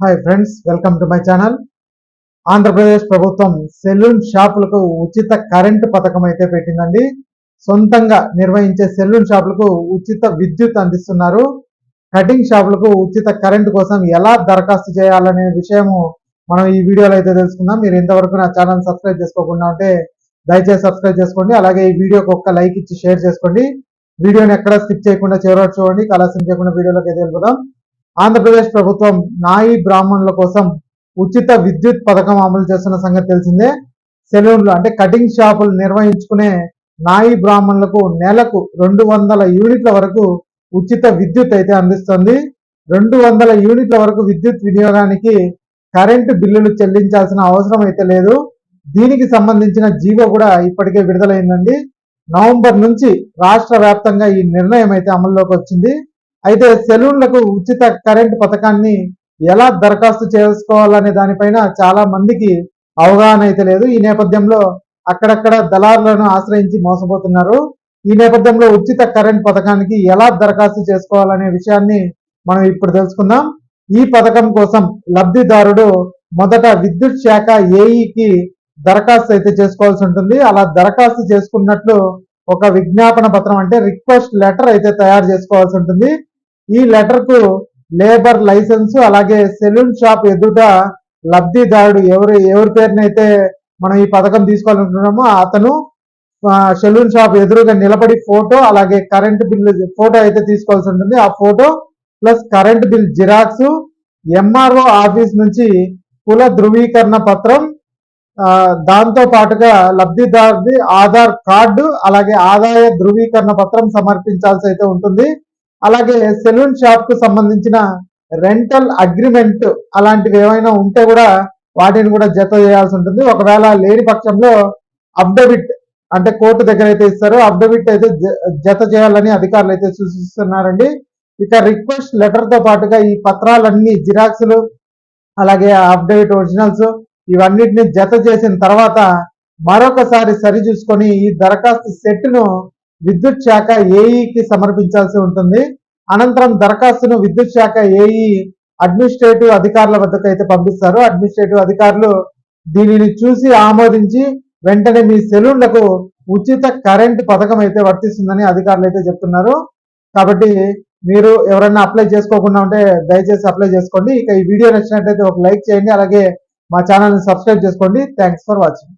Hi friends, welcome to my channel. Andhra Pradesh ప్రభుత్వం salon షాపులకు ఉచిత కరెంటు పథకం అయితే పెట్టిందండి. సొంతంగా నిర్వహించే సెలూన్ షాపులకు ఉచిత విద్యుత్ అందిస్తున్నారు. కటింగ్ షాపులకు ఉచిత కరెంటు కోసం ఎలా దరఖాస్తు చేయాలనే విషయము మనం ఈ వీడియోలో అయితే తెలుసుకుందాం. మీరు ఇంతవరకు నా ఛానల్ సబ్స్క్రైబ్ చేసుకోకుండా ఉంటే దయచేసి సబ్స్క్రైబ్ చేసుకోండి. అలాగే ఈ వీడియోకి ఒక్క లైక్ ఇచ్చి షేర్ చేసుకోండి. వీడియోని ఎక్కడ స్కిప్ చేయకుండా చివరి వరకు చూడండి. ఆలస్యం చేయకుండా వీడియోలోకి అయితే వెళ్ళిపోదాం. ఆంధ్రప్రదేశ్ ప్రభుత్వం నాయి బ్రాహ్మణుల కోసం ఉచిత విద్యుత్ పథకం అమలు చేస్తున్న సంగతి తెలిసిందే. సెలూన్లు అంటే కటింగ్ షాపులు నిర్వహించుకునే నాయి బ్రాహ్మణులకు నెలకు 200 యూనిట్ల వరకు ఉచిత విద్యుత్ అయితే అందిస్తుంది. 200 యూనిట్ల వరకు విద్యుత్ వినియోగానికి కరెంటు బిల్లులు చెల్లించాల్సిన అవసరం అయితే లేదు. దీనికి సంబంధించిన జీవో కూడా ఇప్పటికే విడుదలైందండి. నవంబర్ నుంచి రాష్ట్ర వ్యాప్తంగా ఈ నిర్ణయం అయితే అమల్లోకి వచ్చింది. అయితే సెలూన్లకు ఉచిత కరెంటు పథకాన్ని ఎలా దరఖాస్తు చేసుకోవాలనే దానిపైన చాలా మందికి అవగాహన అయితే లేదు. ఈ నేపథ్యంలో అక్కడక్కడ దళారులను ఆశ్రయించి మోసపోతున్నారు. ఈ నేపథ్యంలో ఉచిత కరెంట్ పథకానికి ఎలా దరఖాస్తు చేసుకోవాలనే విషయాన్ని మనం ఇప్పుడు తెలుసుకుందాం. ఈ పథకం కోసం లబ్ధిదారుడు మొదట విద్యుత్ శాఖ ఏఈకి దరఖాస్తు అయితే చేసుకోవాల్సి ఉంటుంది. అలా దరఖాస్తు చేసుకున్నట్లు ఒక విజ్ఞాపన పత్రం అంటే రిక్వెస్ట్ లెటర్ అయితే తయారు చేసుకోవాల్సి ఉంటుంది. ఈ లెటర్ కు లేబర్ లైసెన్స్ అలాగే సెలూన్ షాప్ ఎదుట లబ్ధిదారుడు ఎవరి పేరునైతే మనం ఈ పథకం తీసుకోవాలనుకుంటున్నామో అతను సెలూన్ షాప్ ఎదురుగా నిలబడి ఫోటో అలాగే కరెంట్ బిల్లు ఫోటో అయితే తీసుకోవాల్సి ఉంటుంది. ఆ photo plus current bill xerox, MRO office నుంచి కుల ధృవీకరణ పత్రం, దాంతో పాటుగా లబ్ధిదారుడి ఆధార్ కార్డు అలాగే ఆదాయ ధృవీకరణ పత్రం సమర్పించాల్సి అయితే ఉంటుంది. అలాగే సెలూన్ షాప్ కు సంబంధించిన రెంటల్ అగ్రిమెంట్ అలాంటివి ఏమైనా ఉంటే కూడా వాటిని కూడా జత చేయాల్సి ఉంటుంది. ఒకవేళ లేని పక్షంలో అఫిడవిట్ అంటే కోర్టు దగ్గర అయితే ఇస్తారు, అఫిడవిట్ అయితే జత చేయాలని అధికారులు అయితే సూచిస్తున్నారండి. ఇక రిక్వెస్ట్ లెటర్ తో పాటుగా ఈ పత్రాలన్నీ జిరాక్స్లు అలాగే అఫిడవిట్ ఒరిజినల్స్ ఇవన్నిటిని జత చేసిన తర్వాత మరొకసారి సరి చూసుకొని ఈ దరఖాస్తు సెట్ ను విద్యుత్ శాఖ ఏఈకి సమర్పించాల్సి ఉంటుంది. అనంతరం దరఖాస్తును విద్యుత్ శాఖ ఏఈ అడ్మినిస్ట్రేటివ్ అధికారుల వద్దకు అయితే పంపిస్తారు. అడ్మినిస్ట్రేటివ్ అధికారులు దీనిని చూసి ఆమోదించి వెంటనే మీ సెలూన్లకు ఉచిత కరెంట్ పథకం అయితే వర్తిస్తుందని అధికారులు అయితే చెప్తున్నారు. కాబట్టి మీరు ఎవరైనా అప్లై చేసుకోకుండా ఉంటే దయచేసి అప్లై చేసుకోండి. ఇక ఈ వీడియో నచ్చినట్లయితే ఒక లైక్ చేయండి, అలాగే మా ఛానల్ని సబ్స్క్రైబ్ చేసుకోండి. Thanks for watching.